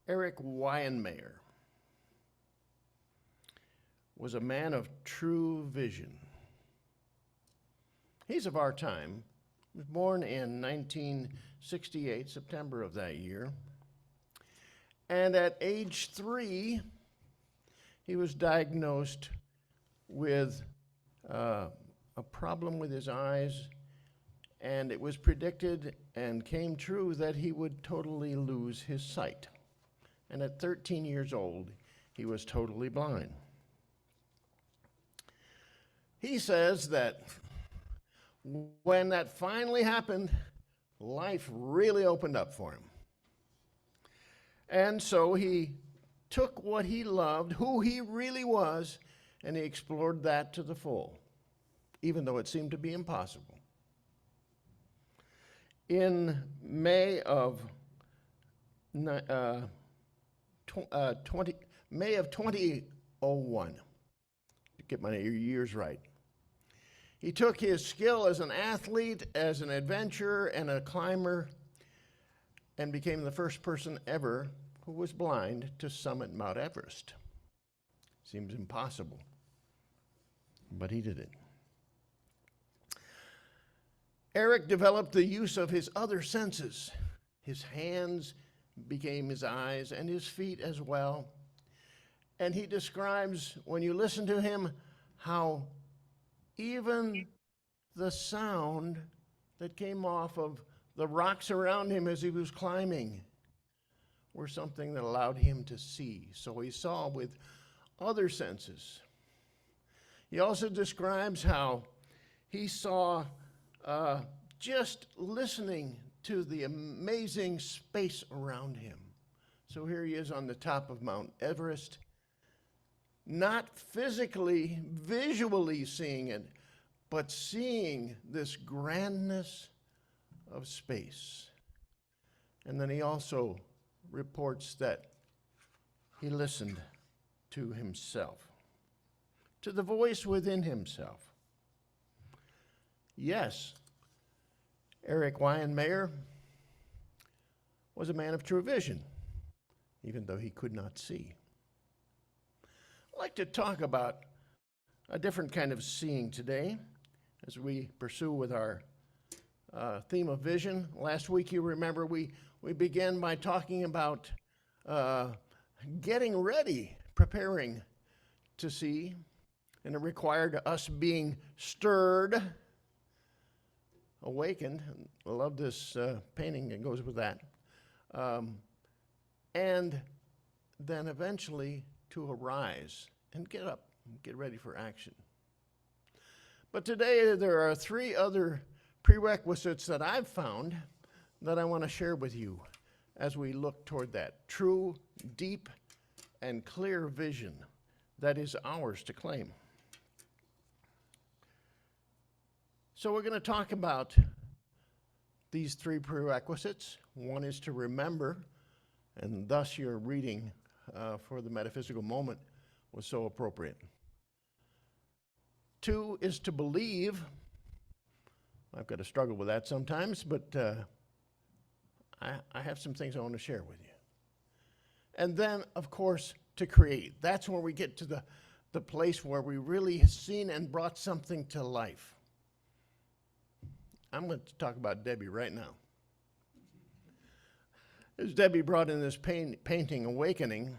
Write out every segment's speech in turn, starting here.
Eric Weinmayer was a man of true vision. He's of our time. He was born in 1968, September of that year. And at age 3, he was diagnosed with a problem with his eyes, and it was predicted and came true that he would totally lose his sight. And at 13 years old, he was totally blind. He says that when that finally happened, life really opened up for him. And so he took what he loved, who he really was, and he explored that to the full, even though it seemed to be impossible. In May of 2001, to get my years right, he took his skill as an athlete, as an adventurer, and a climber, and became the first person ever who was blind to summit Mount Everest. Seems impossible, but he did it. Eric developed the use of his other senses. His hands became his eyes, and his feet as well. And he describes, when you listen to him, how even the sound that came off of the rocks around him as he was climbing were something that allowed him to see. So he saw with other senses. He also describes how he saw just listening to the amazing space around him. So here he is on the top of Mount Everest, not physically, visually seeing it, but seeing this grandness of space. And then he also reports that he listened to himself, to the voice within himself. Yes, Eric Weinmayer was a man of true vision, even though he could not see. I'd like to talk about a different kind of seeing today as we pursue with our theme of vision. Last week, you remember, we began by talking about getting ready, preparing to see, and it required us being stirred, awakened. I love this painting that goes with that. And then eventually to arise and get up and get ready for action. But today there are 3 other prerequisites that I've found that I want to share with you as we look toward that true, deep, and clear vision that is ours to claim. So we're going to talk about these 3 prerequisites. One is to remember, and thus your reading for the metaphysical moment was so appropriate. 2 is to believe. I've got to struggle with that sometimes, but I have some things I want to share with you. And then, of course, to create. That's where we get to the place where we really have seen and brought something to life. I'm going to talk about Debbie right now. As Debbie brought in this painting, Awakening,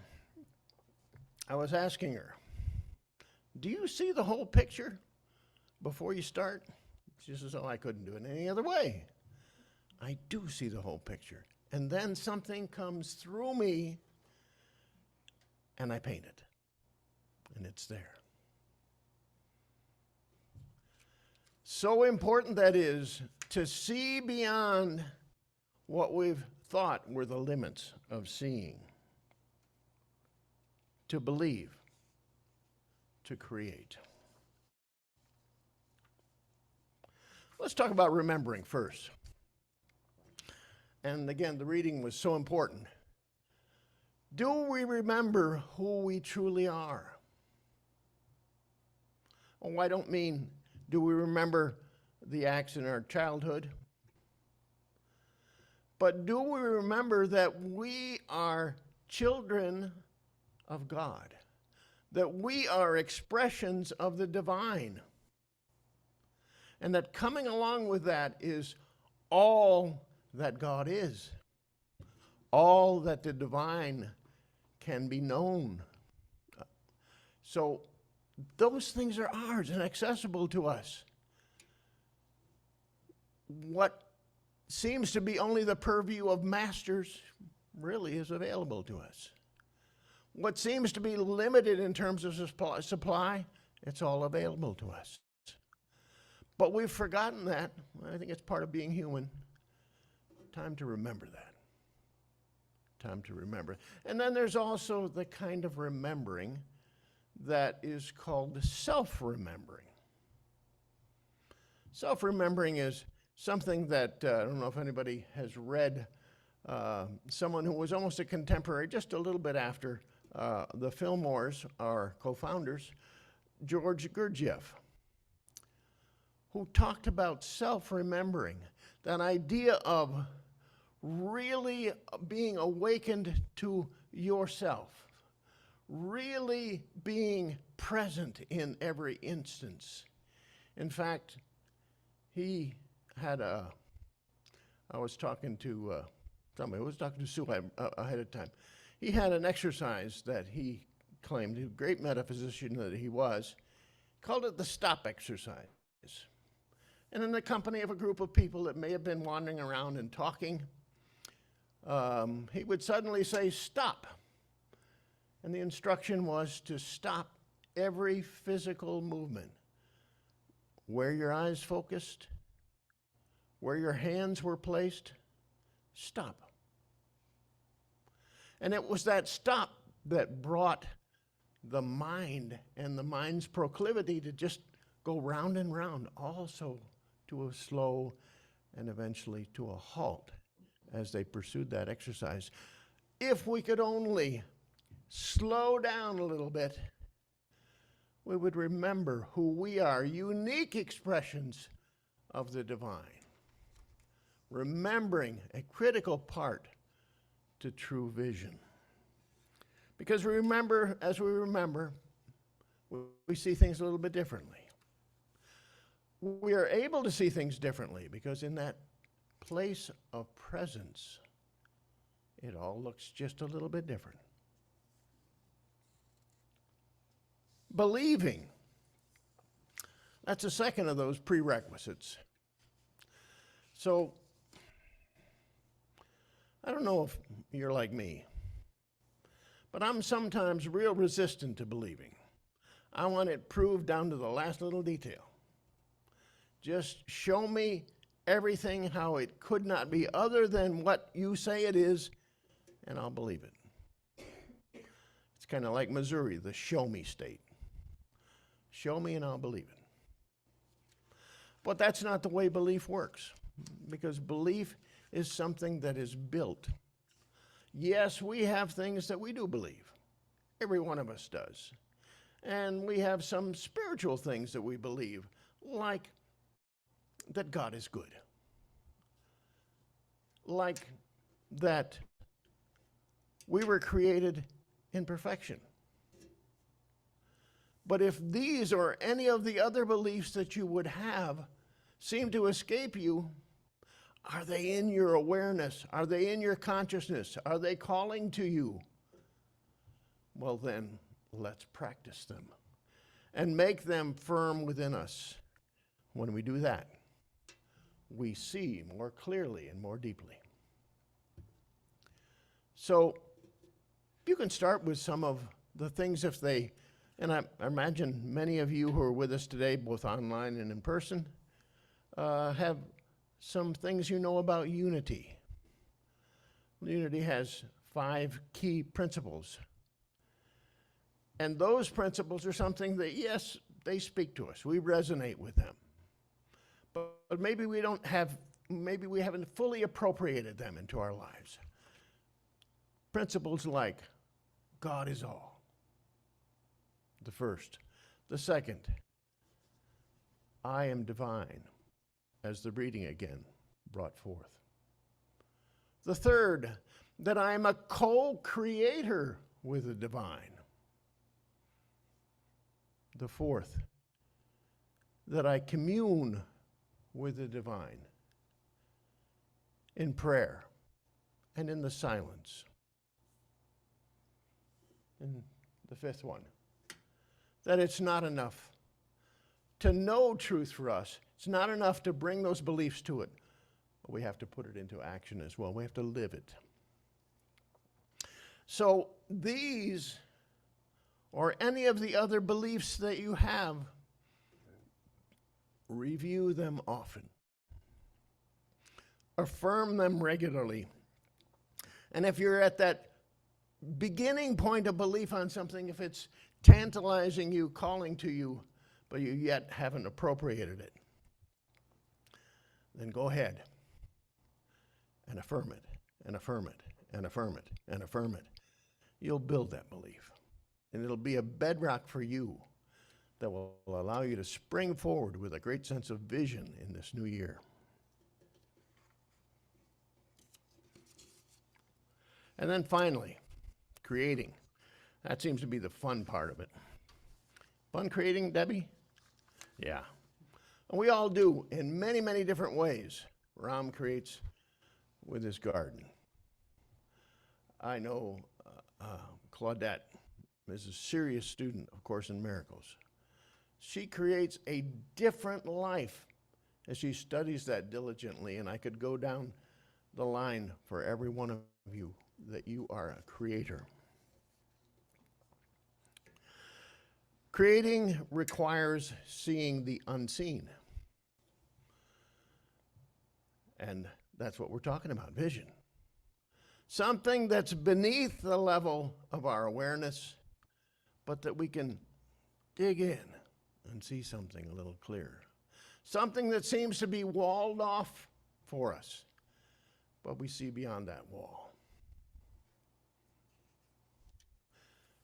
I was asking her, do you see the whole picture before you start? She says, oh, I couldn't do it any other way. I do see the whole picture. And then something comes through me, and I paint it. And it's there. So important that is to see beyond what we've thought were the limits of seeing. To believe. To create. Let's talk about remembering first. And again, the reading was so important. Do we remember who we truly are? Oh, I don't mean, do we remember the acts in our childhood? But do we remember that we are children of God, that we are expressions of the divine, and that coming along with that is all that God is, all that the divine can be known. So those things are ours and accessible to us. What seems to be only the purview of masters really is available to us. What seems to be limited in terms of supply, it's all available to us. But we've forgotten that. I think it's part of being human. Time to remember that. Time to remember. And then there's also the kind of remembering that is called self-remembering. Self-remembering is something that, I don't know if anybody has read, someone who was almost a contemporary, just a little bit after the Fillmores, our co-founders, George Gurdjieff, who talked about self-remembering, that idea of really being awakened to yourself, really being present in every instance. In fact, he had I was talking to somebody, I was talking to Sue ahead of time. He had an exercise that he claimed, a great metaphysician that he was, called it the stop exercise. And in the company of a group of people that may have been wandering around and talking, he would suddenly say, stop. And the instruction was to stop every physical movement. Where your eyes focused, where your hands were placed, stop. And it was that stop that brought the mind and the mind's proclivity to just go round and round, also to a slow and eventually to a halt as they pursued that exercise. If we could only slow down a little bit, we would remember who we are, unique expressions of the divine. Remembering a critical part to true vision. Because we remember, as we remember, we see things a little bit differently. We are able to see things differently because in that place of presence, it all looks just a little bit different. Believing. That's a second of those prerequisites. So, I don't know if you're like me, but I'm sometimes real resistant to believing. I want it proved down to the last little detail. Just show me everything how it could not be other than what you say it is, and I'll believe it. It's kind of like Missouri, the show me state. Show me and I'll believe it. But that's not the way belief works, because belief is something that is built. Yes, we have things that we do believe. Every one of us does. And we have some spiritual things that we believe, like that God is good. Like that we were created in perfection. But if these or any of the other beliefs that you would have seem to escape you, are they in your awareness? Are they in your consciousness? Are they calling to you? Well then, let's practice them and make them firm within us. When we do that, we see more clearly and more deeply. So you can start with some of the things if they, and I imagine many of you who are with us today, both online and in person, have some things you know about unity. Unity has 5 key principles. And those principles are something that, yes, they speak to us. We resonate with them. But maybe we haven't fully appropriated them into our lives. Principles like God is all. The first. The second, I am divine, as the reading again brought forth. The third, that I am a co-creator with the divine. The fourth, that I commune with the divine in prayer and in the silence. And the fifth one, that it's not enough to know truth for us. It's not enough to bring those beliefs to it, but we have to put it into action as well. We have to live it. So these, or any of the other beliefs that you have, review them often. Affirm them regularly. And if you're at that beginning point of belief on something, if it's tantalizing you, calling to you, but you yet haven't appropriated it, then go ahead and affirm it, and affirm it, and affirm it, and affirm it. You'll build that belief, and it'll be a bedrock for you that will allow you to spring forward with a great sense of vision in this new year. And then finally, creating. That seems to be the fun part of it. Fun creating, Debbie? Yeah. And we all do in many, many different ways. Ram creates with his garden. I know Claudette is a serious student of Course in Miracles. She creates a different life as she studies that diligently, and I could go down the line for every one of you that you are a creator. Creating requires seeing the unseen. And that's what we're talking about, vision. Something that's beneath the level of our awareness, but that we can dig in and see something a little clearer. Something that seems to be walled off for us, but we see beyond that wall.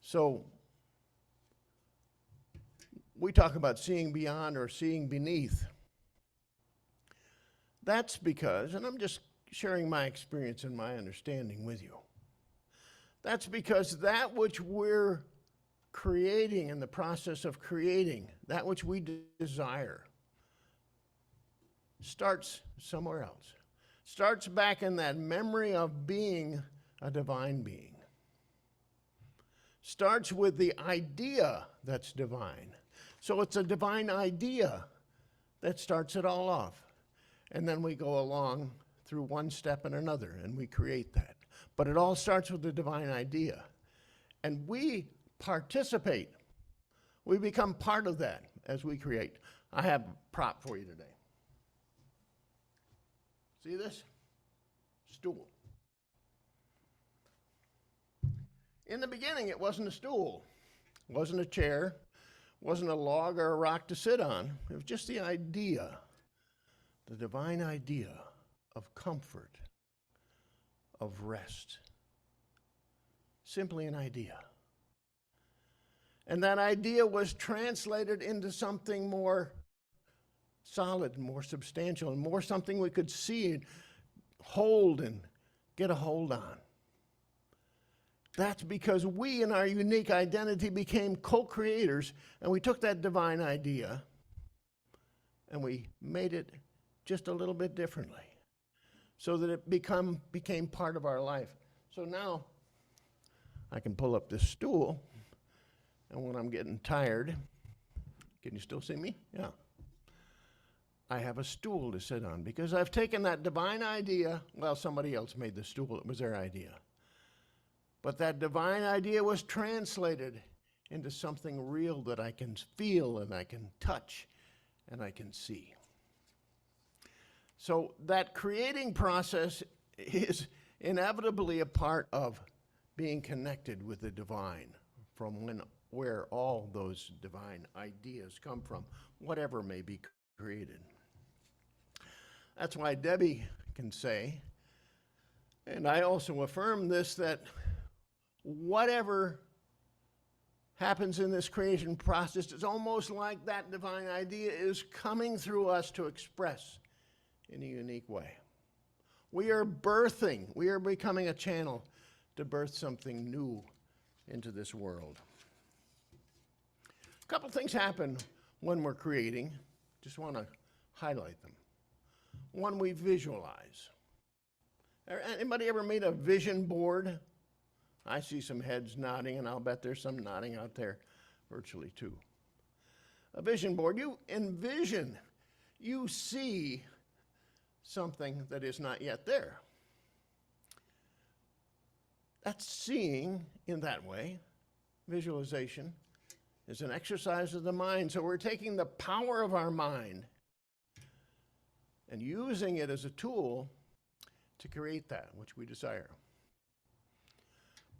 So, we talk about seeing beyond or seeing beneath. That's because, and I'm just sharing my experience and my understanding with you. That's because that which we're creating in the process of creating, that which we desire, starts somewhere else. Starts back in that memory of being a divine being. Starts with the idea that's divine. So it's a divine idea that starts it all off. And then we go along through one step and another, and we create that. But it all starts with the divine idea. And we participate. We become part of that as we create. I have a prop for you today. See this? Stool. In the beginning, it wasn't a stool. It wasn't a chair. It wasn't a log or a rock to sit on. It was just the idea, the divine idea of comfort, of rest. Simply an idea. And that idea was translated into something more solid, more substantial, and more something we could see and hold and get a hold on. That's because we, in our unique identity, became co-creators, and we took that divine idea and we made it just a little bit differently so that it became part of our life. So now I can pull up this stool, and when I'm getting tired, can you still see me? Yeah. I have a stool to sit on because I've taken that divine idea. Well, somebody else made the stool. It was their idea. But that divine idea was translated into something real that I can feel and I can touch and I can see. So that creating process is inevitably a part of being connected with the divine, from where all those divine ideas come from, whatever may be created. That's why Debbie can say, and I also affirm this, that whatever happens in this creation process is almost like that divine idea is coming through us to express in a unique way. We are birthing. We are becoming a channel to birth something new into this world. A couple things happen when we're creating. Just want to highlight them. One, we visualize. Anybody ever made a vision board? I see some heads nodding, and I'll bet there's some nodding out there virtually too. A vision board, you envision, you see something that is not yet there. That's seeing in that way. Visualization is an exercise of the mind. So we're taking the power of our mind and using it as a tool to create that which we desire.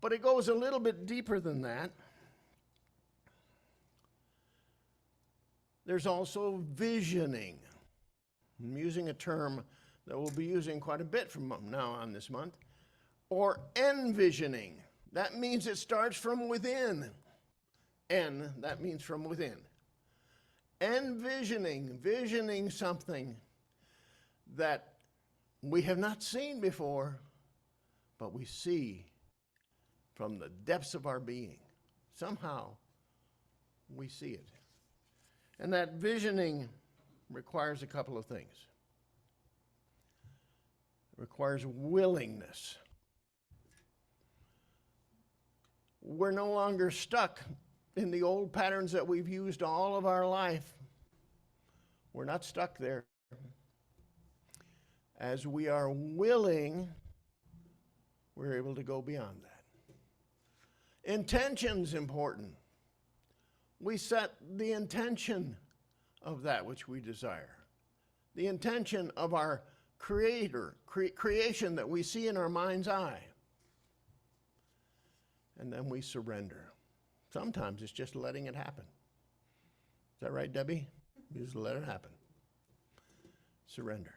But it goes a little bit deeper than that. There's also visioning. I'm using a term that we'll be using quite a bit from now on this month, or envisioning. That means it starts from within. That means from within. Envisioning, visioning something that we have not seen before, but we see from the depths of our being. Somehow, we see it. And that visioning requires a couple of things. It requires willingness. We're no longer stuck in the old patterns that we've used all of our life. We're not stuck there. As we are willing, we're able to go beyond that. Intention's important. We set the intention of that which we desire. The intention of our creator, creation that we see in our mind's eye. And then we surrender. Sometimes it's just letting it happen. Is that right, Debbie? You just let it happen. Surrender.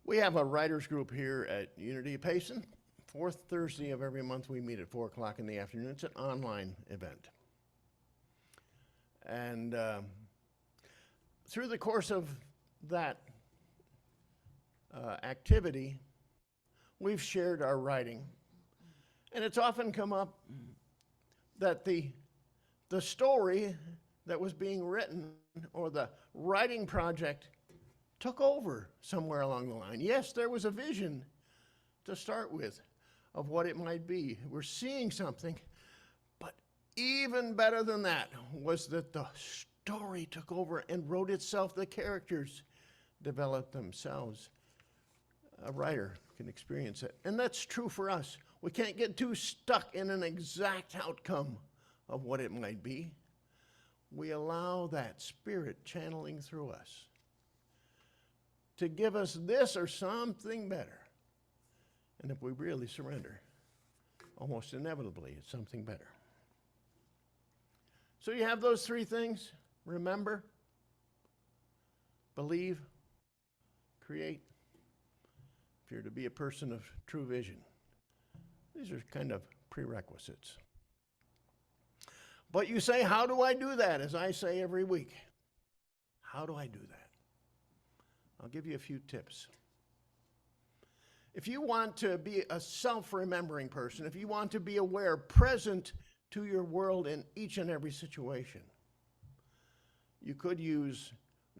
We have a writers group here at Unity of Payson. Fourth Thursday of every month we meet at 4 o'clock in the afternoon. It's an online event. And through the course of that activity, we've shared our writing. And it's often come up that the story that was being written or the writing project took over somewhere along the line. Yes, there was a vision to start with of what it might be. We're seeing something, but even better than that was that the story took over and wrote itself. The characters developed themselves. A writer can experience it. And that's true for us. We can't get too stuck in an exact outcome of what it might be. We allow that spirit channeling through us to give us this or something better. And if we really surrender, almost inevitably, it's something better. So you have those three things. Remember, believe, create. If you're to be a person of true vision, these are kind of prerequisites. But you say, how do I do that? As I say every week, how do I do that? I'll give you a few tips. If you want to be a self-remembering person, if you want to be aware, present to your world in each and every situation, you could use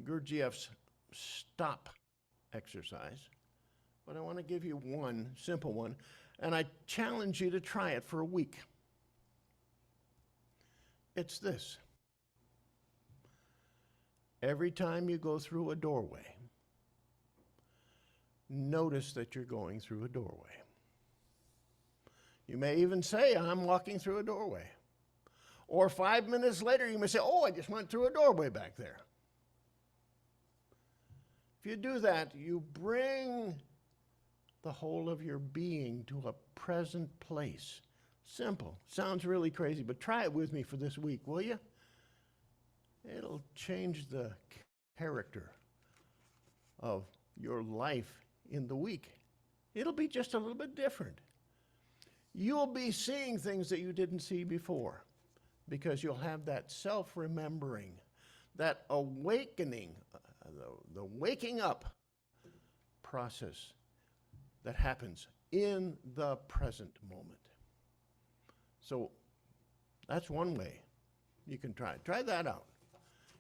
Gurdjieff's stop exercise. But I want to give you one simple one, and I challenge you to try it for a week. It's this. Every time you go through a doorway, notice that you're going through a doorway. You may even say, I'm walking through a doorway. Or 5 minutes later, you may say, oh, I just went through a doorway back there. If you do that, you bring the whole of your being to a present place. Simple. Sounds really crazy, but try it with me for this week, will you? It'll change the character of your life in the week. It'll be just a little bit different. You'll be seeing things that you didn't see before because you'll have that self-remembering, that awakening, the waking up process that happens in the present moment. So that's one way you can try. Try that out.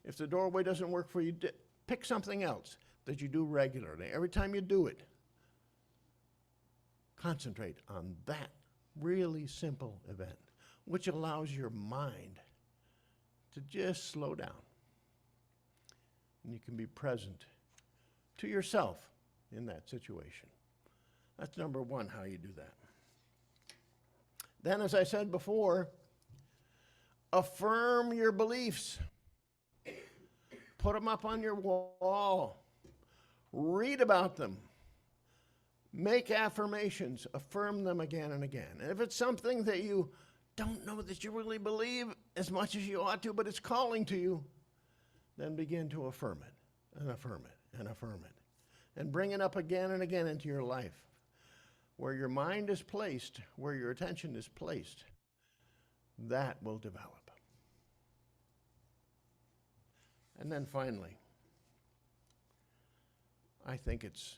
If the doorway doesn't work for you, pick something else that you do regularly. Every time you do it, concentrate on that really simple event, which allows your mind to just slow down. And you can be present to yourself in that situation. That's number one, how you do that. Then, as I said before, affirm your beliefs. Put them up on your wall. Read about them. Make affirmations. Affirm them again and again. And if it's something that you don't know that you really believe as much as you ought to, but it's calling to you, then begin to affirm it and affirm it and affirm it. And bring it up again and again into your life. Where your mind is placed, where your attention is placed, that will develop. And then finally, I think it's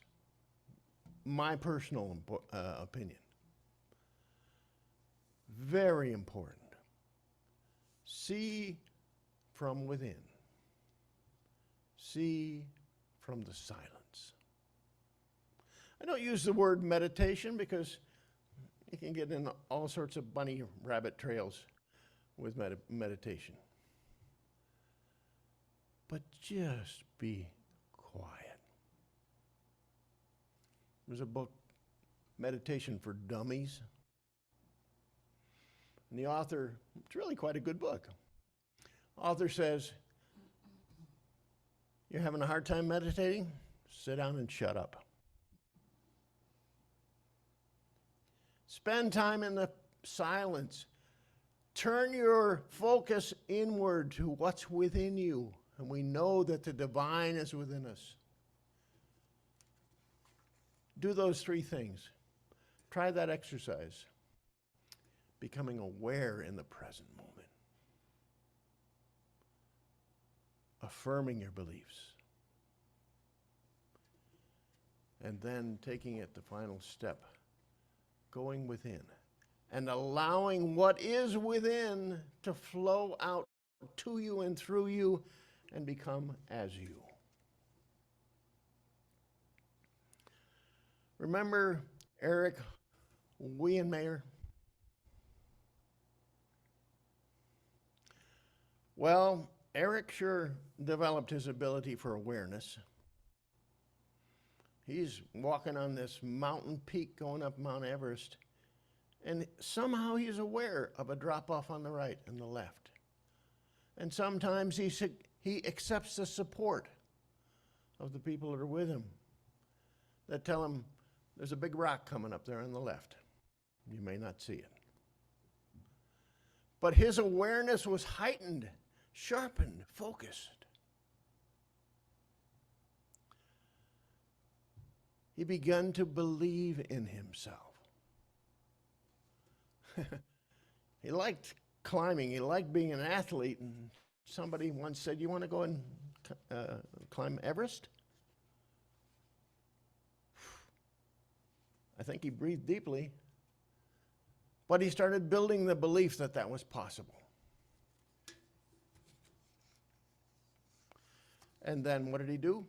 my personal opinion, very important. See from within. See from the silence. I don't use the word meditation because you can get in all sorts of bunny rabbit trails with meditation. But just be quiet. There's a book, Meditation for Dummies. And the author, it's really quite a good book. Author says, you're having a hard time meditating? Sit down and shut up. Spend time in the silence. Turn your focus inward to what's within you. And we know that the divine is within us. Do those three things. Try that exercise. Becoming aware in the present moment. Affirming your beliefs. And then taking it the final step. Going within and allowing what is within to flow out to you and through you and become as you. Remember Eric Weyenmayer? Well, Eric sure developed his ability for awareness. He's walking on this mountain peak going up Mount Everest, and somehow he's aware of a drop-off on the right and the left. And sometimes he accepts the support of the people that are with him that tell him, there's a big rock coming up there on the left. You may not see it. But his awareness was heightened, sharpened, focused. He began to believe in himself. He liked climbing. He liked being an athlete. And somebody once said, you want to go and climb Everest? I think he breathed deeply. But he started building the belief that that was possible. And then what did he do?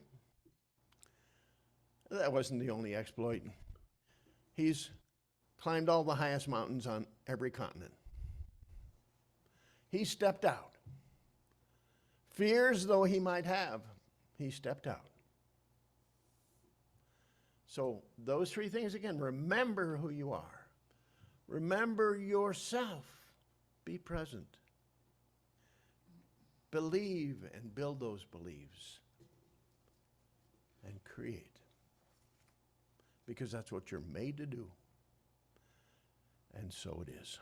That wasn't the only exploit. He's climbed all the highest mountains on every continent. He stepped out. Fears though he might have, he stepped out. So those three things again, remember who you are. Remember yourself. Be present. Believe and build those beliefs. And create. Because that's what you're made to do. And so it is.